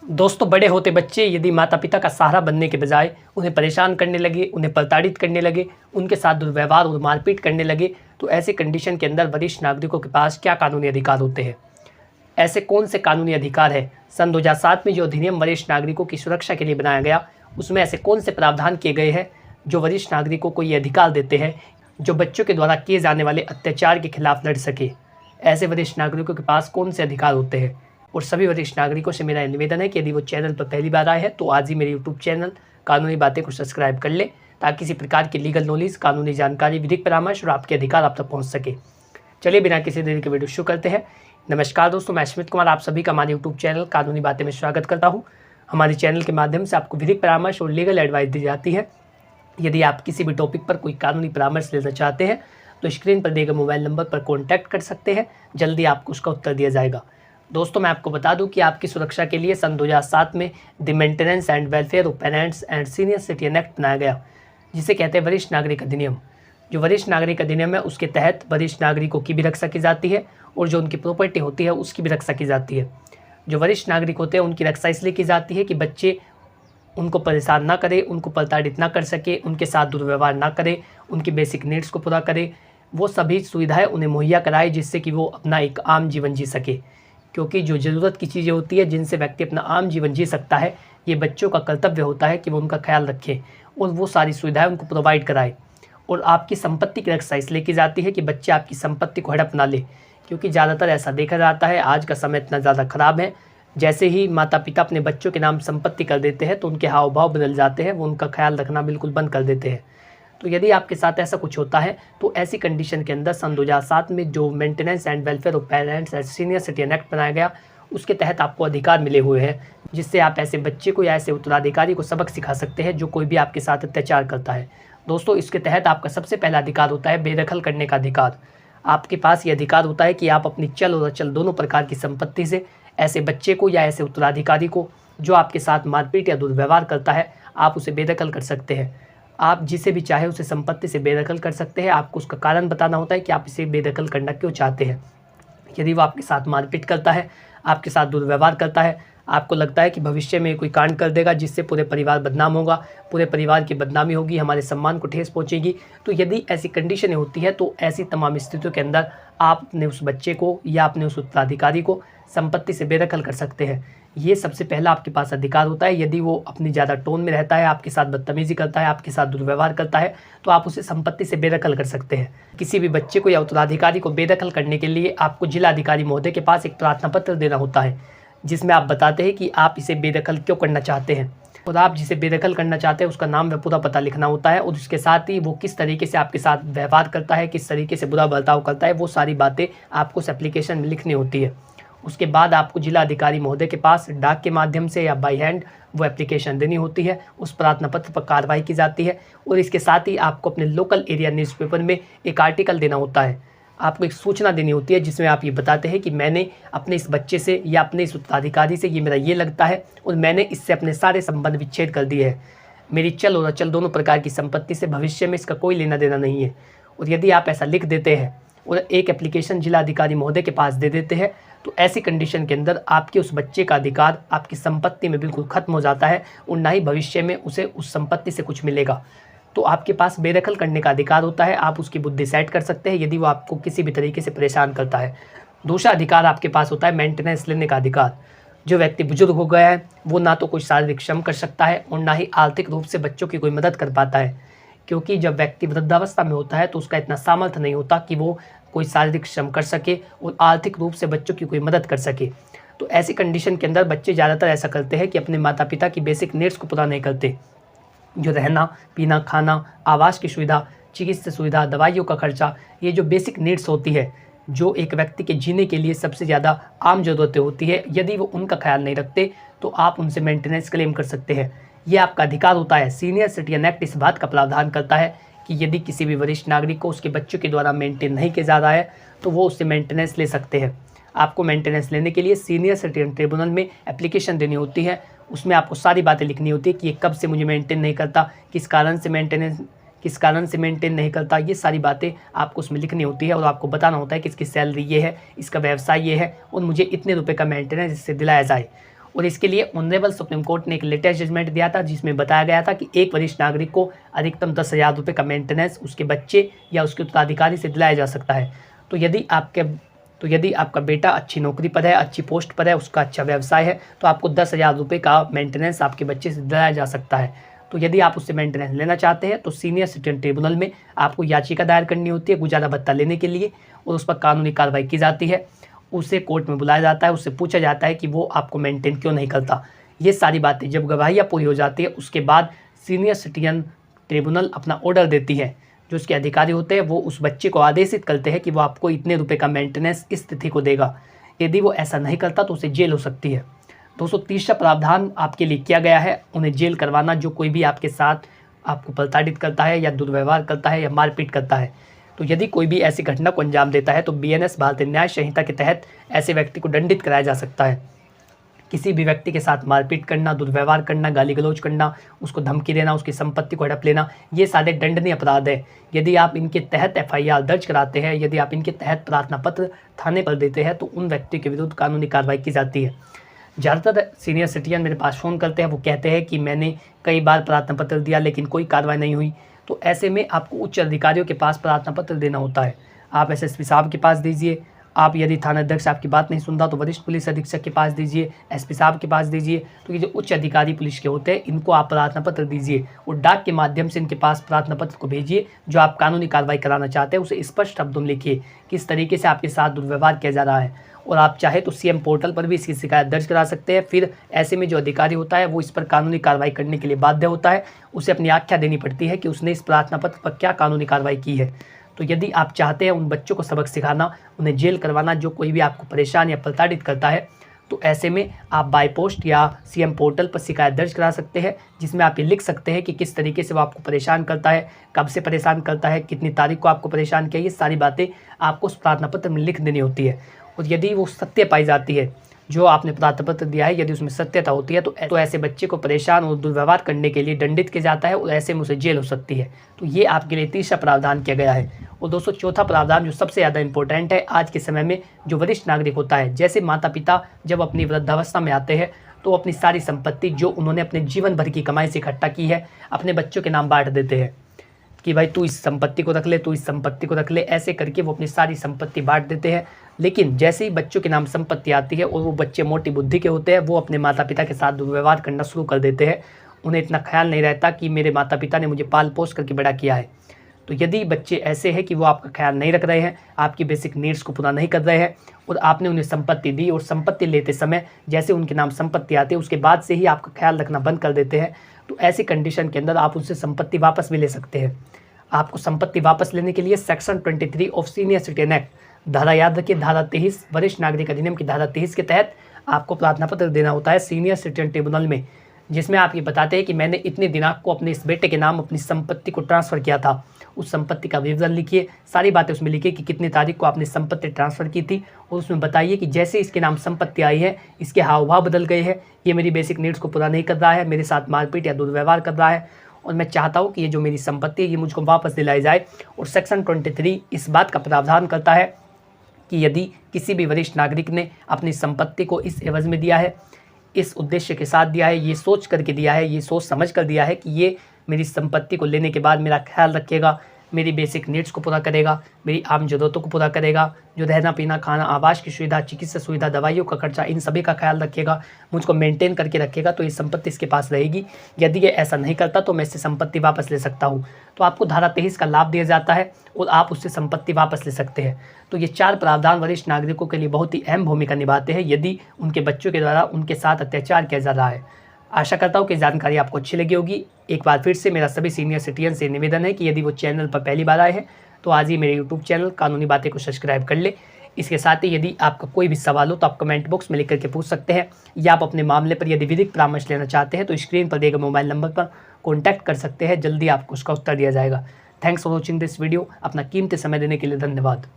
दोस्तों, बड़े होते बच्चे यदि माता पिता का सहारा बनने के बजाय उन्हें परेशान करने लगे, उन्हें प्रताड़ित करने लगे, उनके साथ दुर्व्यवहार और मारपीट करने लगे, तो ऐसे कंडीशन के अंदर वरिष्ठ नागरिकों के पास क्या कानूनी अधिकार होते हैं? ऐसे कौन से कानूनी अधिकार है? सन 2007 में जो अधिनियम वरिष्ठ नागरिकों की सुरक्षा के लिए बनाया गया, उसमें ऐसे कौन से प्रावधान किए गए हैं जो वरिष्ठ नागरिकों को ये अधिकार देते हैं जो बच्चों के द्वारा किए जाने वाले अत्याचार के खिलाफ लड़ सके? ऐसे वरिष्ठ नागरिकों के पास कौन से अधिकार होते हैं? और सभी वरिष्ठ नागरिकों से मेरा निवेदन है कि यदि वो चैनल पर पहली बार आए हैं तो आज ही मेरे यूट्यूब चैनल कानूनी बातें को सब्सक्राइब कर ले, ताकि किसी प्रकार की लीगल नॉलेज, कानूनी जानकारी, विधिक परामर्श और आपके अधिकार आप तक पहुंच सके। चलिए बिना किसी देरी के वीडियो शुरू करते हैं। नमस्कार दोस्तों, मैं स्मित कुमार आप सभी का हमारे यूट्यूब चैनल कानूनी बातें में स्वागत करता हूँ। हमारे चैनल के माध्यम से आपको विधिक परामर्श और लीगल एडवाइस दी जाती है। यदि आप किसी भी टॉपिक पर कोई कानूनी परामर्श लेना चाहते हैं तो स्क्रीन पर दिए गए मोबाइल नंबर पर कॉन्टैक्ट कर सकते हैं, जल्दी आपको उसका उत्तर दिया जाएगा। दोस्तों, मैं आपको बता दूं कि आपकी सुरक्षा के लिए सन 2007 में the maintenance and welfare of parents and senior citizen act बनाया गया, जिसे कहते हैं वरिष्ठ नागरिक अधिनियम। जो वरिष्ठ नागरिक अधिनियम है उसके तहत वरिष्ठ नागरिकों की भी रक्षा की जाती है और जो उनकी प्रॉपर्टी होती है उसकी भी रक्षा की जाती है। जो वरिष्ठ नागरिक होते हैं उनकी रक्षा इसलिए की जाती है कि बच्चे उनको परेशान ना करे, उनको प्रताड़ित ना कर सके, उनके साथ दुर्व्यवहार ना करे, उनकी बेसिक नीड्स को पूरा करे, वो सभी सुविधाएं उन्हें मुहैया कराए जिससे कि वो अपना एक आम जीवन जी सके। क्योंकि जो ज़रूरत की चीज़ें होती है जिनसे व्यक्ति अपना आम जीवन जी सकता है, ये बच्चों का कर्तव्य होता है कि वो उनका ख्याल रखें और वो सारी सुविधाएं उनको प्रोवाइड कराए। और आपकी संपत्ति की रक्षा इसलिए की जाती है कि बच्चे आपकी संपत्ति को हड़प ना ले, क्योंकि ज़्यादातर ऐसा देखा जाता है, आज का समय इतना ज़्यादा ख़राब है, जैसे ही माता पिता अपने बच्चों के नाम संपत्ति कर देते हैं तो उनके हाव भाव बदल जाते हैं, वो उनका ख्याल रखना बिल्कुल बंद कर देते हैं। तो यदि आपके साथ ऐसा कुछ होता है तो ऐसी कंडीशन के अंदर सन 2007 में जो maintenance and welfare of parents and senior citizen act बनाया गया, उसके तहत आपको अधिकार मिले हुए हैं, जिससे आप ऐसे बच्चे को या ऐसे उत्तराधिकारी को सबक सिखा सकते हैं जो कोई भी आपके साथ अत्याचार करता है। दोस्तों, इसके तहत आपका सबसे पहला अधिकार होता है बेदखल करने का अधिकार। आपके पास ये अधिकार होता है कि आप अपनी चल और अचल दोनों प्रकार की संपत्ति से ऐसे बच्चे को या ऐसे उत्तराधिकारी को जो आपके साथ मारपीट या दुर्व्यवहार करता है, आप उसे बेदखल कर सकते हैं। आप जिसे भी चाहे उसे संपत्ति से बेदखल कर सकते हैं। आपको उसका कारण बताना होता है कि आप इसे बेदखल करना क्यों चाहते हैं। यदि वो आपके साथ मारपीट करता है, आपके साथ दुर्व्यवहार करता है, आपको लगता है कि भविष्य में कोई कांड कर देगा जिससे पूरे परिवार बदनाम होगा, पूरे परिवार की बदनामी होगी, हमारे सम्मान को ठेस पहुंचेगी, तो यदि ऐसी कंडीशनें होती है तो ऐसी तमाम स्थितियों के अंदर आप अपने उस बच्चे को या अपने उस उत्तराधिकारी को संपत्ति से बेदखल कर सकते हैं। ये सबसे पहला आपके पास अधिकार होता है। यदि वो अपनी ज़्यादा टोन में रहता है, आपके साथ बदतमीजी करता है, आपके साथ दुर्व्यवहार करता है, तो आप उसे संपत्ति से बेदखल कर सकते हैं। किसी भी बच्चे को या उत्तराधिकारी को बेदखल करने के लिए आपको जिला अधिकारी महोदय के पास एक प्रार्थना पत्र देना होता है, जिसमें आप बताते हैं कि आप इसे बेदखल क्यों करना चाहते हैं और आप जिसे बेदखल करना चाहते हैं उसका नाम व पूरा पता लिखना होता है, और उसके साथ ही वो किस तरीके से आपके साथ व्यवहार करता है, किस तरीके से बुरा बर्ताव करता है, वो सारी बातें आपको उस एप्लीकेशन में लिखनी होती है। उसके बाद आपको जिला अधिकारी महोदय के पास डाक के माध्यम से या बाई हैंड वो एप्लीकेशन देनी होती है। उस प्रार्थना पत्र पर कार्रवाई की जाती है और इसके साथ ही आपको अपने लोकल एरिया न्यूज़पेपर में एक आर्टिकल देना होता है। आपको एक सूचना देनी होती है जिसमें आप ये बताते हैं कि मैंने अपने इस बच्चे से या अपने इस उत्तराधिकारी से ये मेरा ये लगता है और मैंने इससे अपने सारे संबंध विच्छेद कर दिए हैं। मेरी चल और अचल दोनों प्रकार की संपत्ति से भविष्य में इसका कोई लेना देना नहीं है। और यदि आप ऐसा लिख देते हैं और एक एप्लीकेशन जिला अधिकारी महोदय के पास दे देते हैं तो ऐसी कंडीशन के अंदर आपके उस बच्चे का अधिकार आपकी संपत्ति में बिल्कुल खत्म हो जाता है और ना ही भविष्य में उसे उस संपत्ति से कुछ मिलेगा। तो आपके पास बेदखल करने का अधिकार होता है। आप उसकी बुद्धि सेट कर सकते हैं यदि वो आपको किसी भी तरीके से परेशान करता है। दूसरा अधिकार आपके पास होता है मेंटेनेंस लेने का अधिकार। जो व्यक्ति बुजुर्ग हो गया है वो ना तो कोई शारीरिक श्रम कर सकता है और ना ही आर्थिक रूप से बच्चों की कोई मदद कर पाता है, क्योंकि जब व्यक्ति वृद्धावस्था में होता है तो उसका इतना सामर्थ्य नहीं होता कि वो कोई शारीरिक श्रम कर सके और आर्थिक रूप से बच्चों की कोई मदद कर सके। तो ऐसी कंडीशन के अंदर बच्चे ज़्यादातर ऐसा करते हैं कि अपने माता पिता की बेसिक नीड्स को पूरा नहीं करते। जो रहना, पीना, खाना, आवास की सुविधा, चिकित्सा सुविधा, दवाइयों का खर्चा, ये जो बेसिक नीड्स होती है, जो एक व्यक्ति के जीने के लिए सबसे ज़्यादा आम ज़रूरतें होती है, यदि वो उनका ख्याल नहीं रखते तो आप उनसे मेंटेनेंस क्लेम कर सकते हैं। ये आपका अधिकार होता है। सीनियर सिटीजन एक्ट इस बात का प्रावधान करता है कि यदि किसी भी वरिष्ठ नागरिक को उसके बच्चों के द्वारा मेंटेन नहीं किया जा रहा है तो वो उससे मेंटेनेंस ले सकते हैं। आपको मेंटेनेंस लेने के लिए सीनियर सिटीजन ट्रिब्यूनल में एप्लीकेशन देनी होती है। उसमें आपको सारी बातें लिखनी होती है कि ये कब से मुझे मेंटेन नहीं करता, किस कारण से मेंटेन नहीं करता, ये सारी बातें आपको उसमें लिखनी होती है और आपको बताना होता है कि इसकी सैलरी ये है, इसका व्यवसाय ये है और मुझे इतने रुपए का मेंटेनेंस इससे दिलाया जाए। और इसके लिए ऑनरेबल सुप्रीम कोर्ट ने एक लेटेस्ट जजमेंट दिया था जिसमें बताया गया था कि एक वरिष्ठ नागरिक को अधिकतम 10,000 रुपये का मेंटेनेंस उसके बच्चे या उसके उत्तराधिकारी से दिलाया जा सकता है। तो यदि आपका बेटा अच्छी नौकरी पर है, अच्छी पोस्ट पर है, उसका अच्छा व्यवसाय है, तो आपको 10,000 रुपये का मेंटेनेंस आपके बच्चे से दिलाया जा सकता है। तो यदि आप उससे मेंटेनेंस लेना चाहते हैं तो सीनियर सिटीजन ट्रिब्यूनल में आपको याचिका दायर करनी होती है गुजारा भत्ता लेने के लिए, और उस पर कानूनी कार्रवाई की जाती है। उसे कोर्ट में बुलाया जाता है, उससे पूछा जाता है कि वो आपको मेंटेन क्यों नहीं करता। ये सारी बातें जब गवाहियाँ पूरी हो जाती है उसके बाद सीनियर सिटीजन ट्रिब्यूनल अपना ऑर्डर देती है। जो उसके अधिकारी होते हैं वो उस बच्चे को आदेशित करते हैं कि वो आपको इतने रुपए का मेंटेनेंस इस तिथि को देगा। यदि वो ऐसा नहीं करता तो उसे जेल हो सकती है। 230 प्रावधान आपके लिए किया गया है उन्हें जेल करवाना, जो कोई भी आपके साथ आपको प्रताड़ित करता है या दुर्व्यवहार करता है या मारपीट करता है। तो यदि कोई भी ऐसी घटना को अंजाम देता है तो BNS भारतीय न्याय संहिता के तहत ऐसे व्यक्ति को दंडित कराया जा सकता है। किसी भी व्यक्ति के साथ मारपीट करना, दुर्व्यवहार करना, गाली गलौज करना, उसको धमकी देना, उसकी संपत्ति को हड़प लेना, ये सारे दंडनीय अपराध है। यदि आप इनके तहत FIR दर्ज कराते हैं, यदि आप इनके तहत प्रार्थना पत्र थाने पर देते हैं तो उन व्यक्ति के विरुद्ध कानूनी कार्रवाई की जाती है। ज़्यादातर सीनियर सिटीजन मेरे पास फ़ोन करते हैं, वो कहते हैं कि मैंने कई बार प्रार्थना पत्र दिया लेकिन कोई कार्रवाई नहीं हुई। तो ऐसे में आपको उच्च अधिकारियों के पास प्रार्थना पत्र देना होता है। आप SSP साहब के पास दीजिए, आप यदि थानाध्यक्ष आपकी बात नहीं सुनता तो वरिष्ठ पुलिस अधीक्षक के पास दीजिए, SP साहब के पास दीजिए। तो ये जो उच्च अधिकारी पुलिस के होते हैं इनको आप प्रार्थना पत्र दीजिए और डाक के माध्यम से इनके पास प्रार्थना पत्र को भेजिए। जो आप कानूनी कार्रवाई कराना चाहते हैं उसे स्पष्ट शब्दों में लिखिए, किस तरीके से आपके साथ दुर्व्यवहार किया जा रहा है। और आप चाहे तो CM पोर्टल पर भी इसकी शिकायत दर्ज करा सकते हैं। फिर ऐसे में जो अधिकारी होता है वो इस पर कानूनी कार्रवाई करने के लिए बाध्य होता है। उसे अपनी आख्या देनी पड़ती है कि उसने इस प्रार्थना पत्र पर क्या कानूनी कार्रवाई की है। तो यदि आप चाहते हैं उन बच्चों को सबक सिखाना, उन्हें जेल करवाना जो कोई भी आपको परेशान या प्रताड़ित करता है, तो ऐसे में आप बाय पोस्ट या CM पोर्टल पर शिकायत दर्ज करा सकते हैं, जिसमें आप ये लिख सकते हैं कि किस तरीके से वो आपको परेशान करता है, कब से परेशान करता है, कितनी तारीख को आपको परेशान किया। ये सारी बातें आपको उस प्रार्थना पत्र में लिख देनी होती है। और यदि वो सत्य पाई जाती है, जो आपने प्रार्थना पत्र दिया है, यदि उसमें सत्यता होती है तो ऐसे बच्चे को परेशान और दुर्व्यवहार करने के लिए दंडित किया जाता है और ऐसे में उसे जेल हो सकती है। तो ये आपके लिए तीसरा प्रावधान किया गया है। और दोस्तों चौथा प्रावधान जो सबसे ज़्यादा इंपॉर्टेंट है आज के समय में, जो वरिष्ठ नागरिक होता है, जैसे माता पिता जब अपनी वृद्धावस्था में आते हैं तो अपनी सारी संपत्ति जो उन्होंने अपने जीवन भर की कमाई से इकट्ठा की है अपने बच्चों के नाम बांट देते हैं कि भाई तू इस संपत्ति को रख ले, तू इस संपत्ति को रख ले। ऐसे करके वो अपनी सारी संपत्ति बांट देते हैं। लेकिन जैसे ही बच्चों के नाम संपत्ति आती है और वो बच्चे मोटी बुद्धि के होते हैं, वो अपने माता पिता के साथ दुर्व्यवहार करना शुरू कर देते हैं। उन्हें इतना ख्याल नहीं रहता कि मेरे माता पिता ने मुझे पाल पोस करके बड़ा किया है। तो यदि बच्चे ऐसे हैं कि वो आपका ख्याल नहीं रख रहे हैं, आपकी बेसिक नीड्स को पूरा नहीं कर रहे हैं और आपने उन्हें संपत्ति दी और संपत्ति लेते समय जैसे उनके नाम संपत्ति आती है उसके बाद से ही आपका ख्याल रखना बंद कर देते हैं, तो ऐसी कंडीशन के अंदर आप उनसे संपत्ति वापस भी ले सकते हैं। आपको संपत्ति वापस लेने के लिए section 23 of senior citizen act, धारा याद रखिए, धारा 23 वरिष्ठ नागरिक अधिनियम की धारा 23 के तहत आपको प्रार्थना पत्र देना होता है सीनियर सिटीजन ट्रिब्यूनल में, जिसमें आप ये बताते हैं कि मैंने इतने दिनांक को अपने इस बेटे के नाम अपनी संपत्ति को ट्रांसफ़र किया था। उस संपत्ति का विवरण लिखिए, सारी बातें उसमें लिखिए कि कितनी तारीख को आपने संपत्ति ट्रांसफ़र की थी और उसमें बताइए कि जैसे इसके नाम संपत्ति आई है इसके हाव भाव बदल गए हैं, ये मेरी बेसिक नीड्स को पूरा नहीं कर रहा है, मेरे साथ मारपीट या दुर्व्यवहार कर रहा है और मैं चाहता हूँ कि ये जो मेरी संपत्ति है ये मुझको वापस दिलाई जाए। और सेक्शन 23 इस बात का प्रावधान करता है कि यदि किसी भी वरिष्ठ नागरिक ने अपनी संपत्ति को इस एवज में दिया है, इस उद्देश्य के साथ दिया है, ये सोच करके दिया है, ये सोच समझ कर दिया है कि ये मेरी संपत्ति को लेने के बाद मेरा ख्याल रखेगा, मेरी बेसिक नीड्स को पूरा करेगा, मेरी आम ज़रूरतों को पूरा करेगा, जो रहना पीना खाना आवास की सुविधा, चिकित्सा सुविधा, दवाइयों का खर्चा, इन सभी का ख्याल रखेगा, मुझको मेंटेन करके रखेगा, तो ये संपत्ति इसके पास रहेगी। यदि ये ऐसा नहीं करता तो मैं इससे संपत्ति वापस ले सकता हूँ। तो आपको धारा 23 का लाभ दिया जाता है और आप उससे संपत्ति वापस ले सकते हैं। तो ये 4 प्रावधान वरिष्ठ नागरिकों के लिए बहुत ही अहम भूमिका निभाते हैं यदि उनके बच्चों के द्वारा उनके साथ अत्याचार किया जा रहा है। आशा करता हूँ कि जानकारी आपको अच्छी लगी होगी। एक बार फिर से मेरा सभी सीनियर सिटीजन से निवेदन है कि यदि वो चैनल पर पहली बार आए हैं तो आज ही मेरे YouTube चैनल कानूनी बातें को सब्सक्राइब कर ले। इसके साथ ही यदि आपका कोई भी सवाल हो तो आप कमेंट बॉक्स में लिख करके पूछ सकते हैं, या आप अपने मामले पर यदि विधिक परामर्श लेना चाहते हैं तो स्क्रीन पर दिए गए मोबाइल नंबर पर कॉन्टैक्ट कर सकते हैं, जल्दी आपको उसका उत्तर दिया जाएगा। Thanks for watching this video. अपना कीमती समय देने के लिए धन्यवाद।